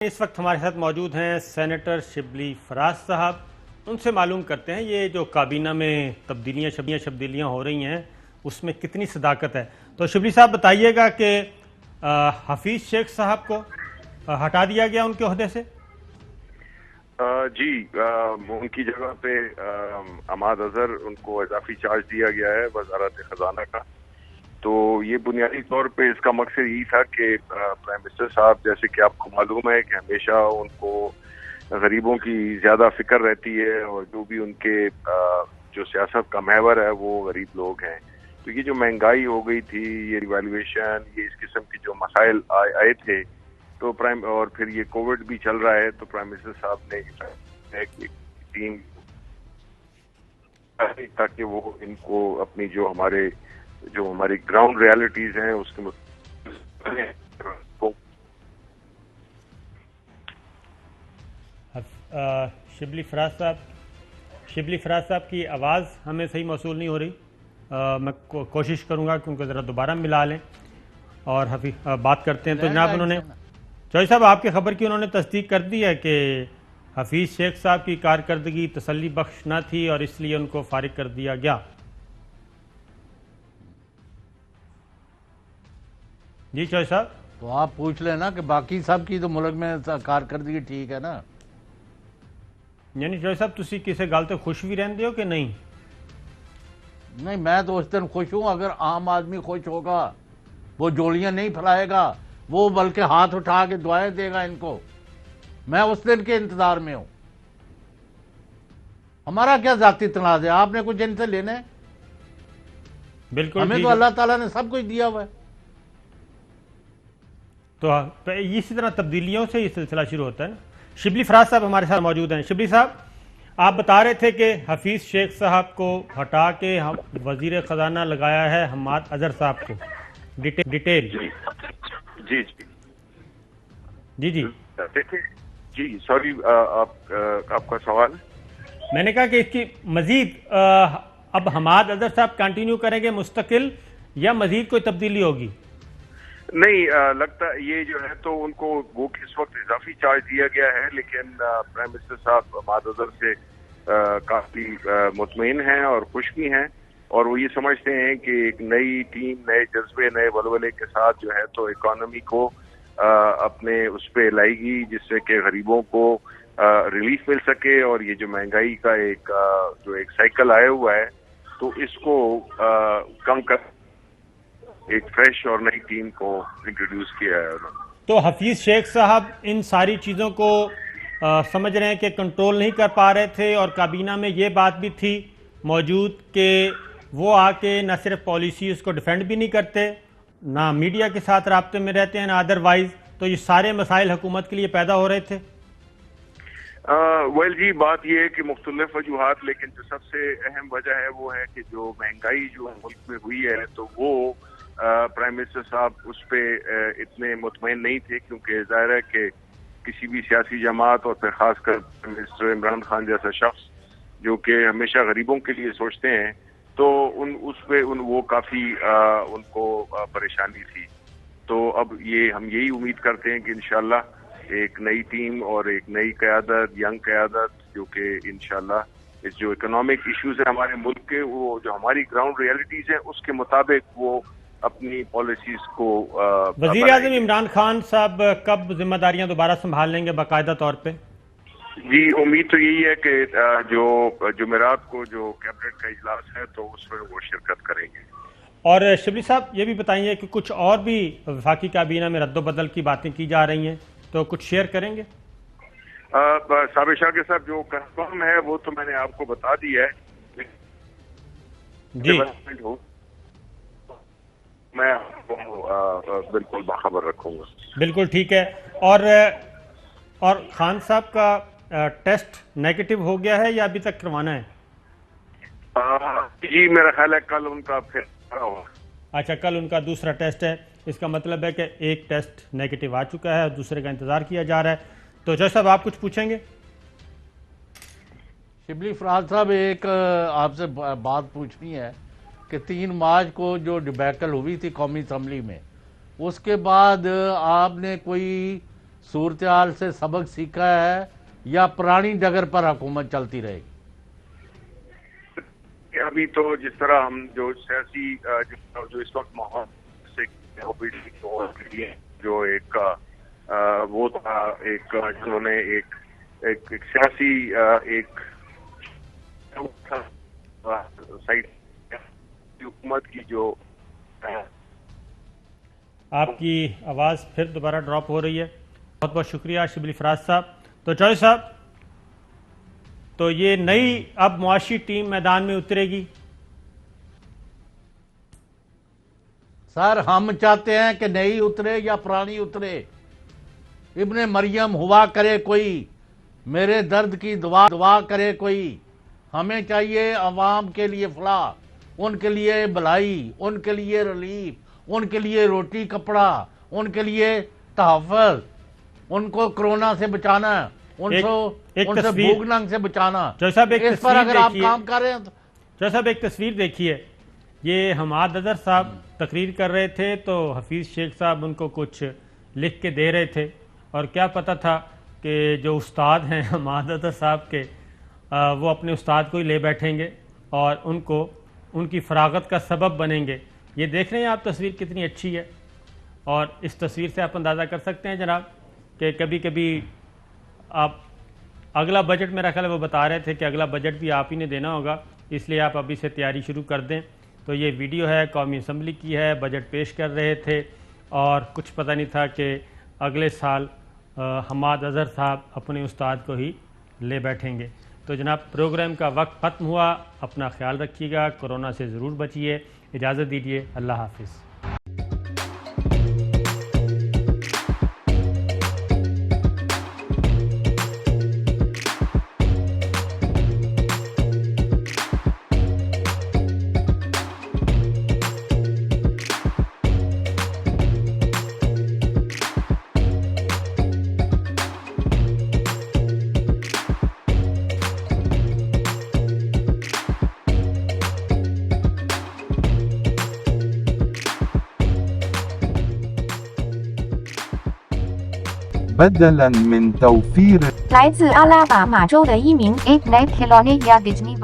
اس وقت ہمارے ساتھ موجود ہیں سینیٹر شبلی فراز صاحب. ان سے معلوم کرتے ہیں یہ جو کابینہ میں تبدیلیاں ہو رہی ہیں اس میں کتنی صداقت ہے. تو شبلی صاحب بتائیے گا کہ حفیظ شیخ صاحب کو ہٹا دیا گیا ان کے عہدے سے؟ جی، ان کی جگہ پہ عماد اظہر ان کو اضافی چارج دیا گیا ہے وزارت خزانہ کا. تو یہ بنیادی طور پہ اس کا مقصد یہی تھا کہ پرائم منسٹر صاحب، جیسے کہ آپ کو معلوم ہے کہ ہمیشہ ان کو غریبوں کی زیادہ فکر رہتی ہے، اور جو بھی ان کے جو سیاست کا محور ہے وہ غریب لوگ ہیں. تو یہ جو مہنگائی ہو گئی تھی، یہ ریویلیویشن، یہ اس قسم کے جو مسائل آئے تھے، تو اور پھر یہ کووڈ بھی چل رہا ہے، تو پرائم منسٹر صاحب نے ایک ٹیم تاکہ وہ ان کو اپنی جو ہماری گراؤنڈ ریالٹیز ہیں اس کے شبلی فراز صاحب کی آواز ہمیں صحیح موصول نہیں ہو رہی. میں کوشش کروں گا کہ ان کو ذرا دوبارہ ملا لیں اور بات کرتے ہیں. تو جناب انہوں نے چوہدری صاحب آپ کی خبر کی انہوں نے تصدیق کر دی ہے کہ حفیظ شیخ صاحب کی کارکردگی تسلی بخش نہ تھی اور اس لیے ان کو فارغ کر دیا گیا. جی چوہدری صاحب، تو آپ پوچھ لیں نا کہ باقی سب کی تو ملک میں کارکردگی ٹھیک ہے نا. یعنی چوہدری صاحب تسی کسی گل تے خوش بھی رہندے ہو کہ نہیں؟ نہیں، میں تو اس دن خوش ہوں. اگر عام آدمی خوش ہوگا، وہ جولیاں نہیں پھیلائے گا، وہ بلکہ ہاتھ اٹھا کے دعائیں دے گا ان کو. میں اس دن کے انتظار میں ہوں. ہمارا کیا ذاتی تنازع ہے؟ آپ نے کچھ ان سے لینے؟ بالکل، ہمیں تو اللہ تعالیٰ نے سب کچھ دیا ہوا ہے. تو اسی طرح تبدیلیوں سے یہ سلسلہ شروع ہوتا ہے نا. شبلی فراز صاحب ہمارے ساتھ موجود ہیں. شبلی صاحب، آپ بتا رہے تھے کہ حفیظ شیخ صاحب کو ہٹا کے وزیر خزانہ لگایا ہے عماد اظہر صاحب کو. ڈیٹیل. جی جی جی دیکھیں، جی سوری، آپ کا سوال؟ میں نے کہا کہ اس کی مزید اب عماد اظہر صاحب کنٹینیو کریں گے مستقل یا مزید کوئی تبدیلی ہوگی؟ نہیں لگتا. یہ جو ہے تو ان کو وہ اس وقت اضافی چارج دیا گیا ہے، لیکن پرائم منسٹر صاحب عماد اظہر سے کافی مطمئن ہیں اور خوش بھی ہیں، اور وہ یہ سمجھتے ہیں کہ ایک نئی ٹیم، نئے جذبے، نئے ولولے کے ساتھ جو ہے تو اکانومی کو اپنے اس پہ لائے گی، جس سے کہ غریبوں کو ریلیف مل سکے. اور یہ جو مہنگائی کا ایک سائیکل آیا ہوا ہے تو اس کو کم کر ایک فریش اور نئی ٹیم کو انٹروڈیوس کیا ہے. تو حفیظ شیخ صاحب ان ساری چیزوں کو سمجھ رہے ہیں کہ کنٹرول نہیں کر پا رہے تھے، اور کابینہ میں یہ بات بھی تھی موجود کہ وہ آ کے نہ صرف پالیسیز کو ڈیفینڈ بھی نہیں کرتے، نہ میڈیا کے ساتھ رابطے میں رہتے ہیں، نہ ادروائز. تو یہ سارے مسائل حکومت کے لیے پیدا ہو رہے تھے. ویل جی، بات یہ ہے کہ مختلف وجوہات، لیکن جو سب سے اہم وجہ ہے وہ ہے کہ جو مہنگائی جو ملک میں ہوئی ہے تو وہ پرائم منسٹر صاحب اس پہ اتنے مطمئن نہیں تھے، کیونکہ ظاہر ہے کہ کسی بھی سیاسی جماعت اور پھر خاص کر منسٹر عمران خان جیسا شخص جو کہ ہمیشہ غریبوں کے لیے سوچتے ہیں، تو اس پہ وہ کافی ان کو پریشانی تھی. تو اب ہم یہی امید کرتے ہیں کہ انشاءاللہ ایک نئی ٹیم اور ایک نئی قیادت، ینگ قیادت، جو کہ انشاءاللہ اس جو اکنامک ایشوز ہیں ہمارے ملک کے، وہ جو ہماری گراؤنڈ ریالٹیز ہیں اس کے مطابق وہ اپنی پالیسیز کو وزیر اعظم عمران خان صاحب کب ذمہ داریاں دوبارہ سنبھال لیں گے باقاعدہ طور پہ؟ جی، امید تو یہی ہے کہ جو جمعرات کو جو کیبنٹ کا اجلاس ہے تو اس میں وہ شرکت کریں گے. اور شبلی صاحب یہ بھی بتائیے کہ کچھ اور بھی وفاقی کابینہ میں رد و بدل کی باتیں کی جا رہی ہیں، تو کچھ شیئر کریں گے؟ صابر شاہ کے صاحب جو کنفرم ہے وہ تو میں نے آپ کو بتا دی ہے. جی، میں آپ کو بالکل باخبر رکھوں گا. بالکل ٹھیک ہے. اور خان صاحب کا ٹیسٹ نیگیٹو ہو گیا ہے یا ابھی تک کروانا ہے؟ جی میرا خیال ہے کل ان کا پھر ہوگا. اچھا، کل ان کا دوسرا ٹیسٹ ہے. اس کا مطلب ہے کہ ایک ٹیسٹ نیگیٹو آ چکا ہے اور دوسرے کا انتظار کیا جا رہا ہے. تو جج صاحب آپ کچھ پوچھیں گے؟ شبلی فراز صاحب، ایک آپ سے بات پوچھنی ہے کہ 3 مارچ کو جو ڈیبیکل ہوئی تھی قومی اسمبلی میں، اس کے بعد آپ نے کوئی صورتحال سے سبق سیکھا ہے یا پرانی ڈگر پر حکومت چلتی رہے گی؟ ابھی تو جس طرح ہم جو سیاسی جو اس وقت ماحول سے جو ایک وہ تھا، ایک جنہوں نے ایک سیاسی ایک حکومت کی جو آپ کی آواز پھر دوبارہ ڈراپ ہو رہی ہے. بہت بہت شکریہ شبلی فراز صاحب. تو چوہدری صاحب، تو یہ نئی اب معاشی ٹیم میدان میں اترے گی؟ سر ہم چاہتے ہیں کہ نئی اترے یا پرانی اترے، ابن مریم ہوا کرے کوئی، میرے درد کی دعا کرے کوئی. ہمیں چاہیے عوام کے لیے فلاح، ان کے لیے بھلائی، ان کے لیے ریلیف، ان کے لیے روٹی کپڑا، ان کے لیے تحفظ، ان کو کرونا سے بچانا، ان سے بھوک ننگ سے بچانا. اس پر اگر آپ کام کر رہے ہیں تو چوہدری صاحب ایک تصویر دیکھیے. یہ حماد اظہر صاحب تقریر کر رہے تھے تو حفیظ شیخ صاحب ان کو کچھ لکھ کے دے رہے تھے، اور کیا پتہ تھا کہ جو استاد ہیں حماد اظہر صاحب کے، وہ اپنے استاد کو ہی لے بیٹھیں گے اور ان کی فراغت کا سبب بنیں گے. یہ دیکھ رہے ہیں آپ تصویر کتنی اچھی ہے، اور اس تصویر سے آپ اندازہ کر سکتے ہیں جناب کہ کبھی کبھی آپ اگلا بجٹ، میرا خیال ہے وہ بتا رہے تھے کہ اگلا بجٹ بھی آپ ہی نے دینا ہوگا، اس لیے آپ ابھی سے تیاری شروع کر دیں. تو یہ ویڈیو ہے، قومی اسمبلی کی ہے، بجٹ پیش کر رہے تھے اور کچھ پتہ نہیں تھا کہ اگلے سال حماد اظہر صاحب اپنے استاد کو ہی لے بیٹھیں گے. تو جناب پروگرام کا وقت ختم ہوا. اپنا خیال رکھیے گا، کورونا سے ضرور بچیے. اجازت دیجیے، اللہ حافظ. بدلاً من توفير 来自阿拉巴马州的一名 8 Night Helone 亚 Disney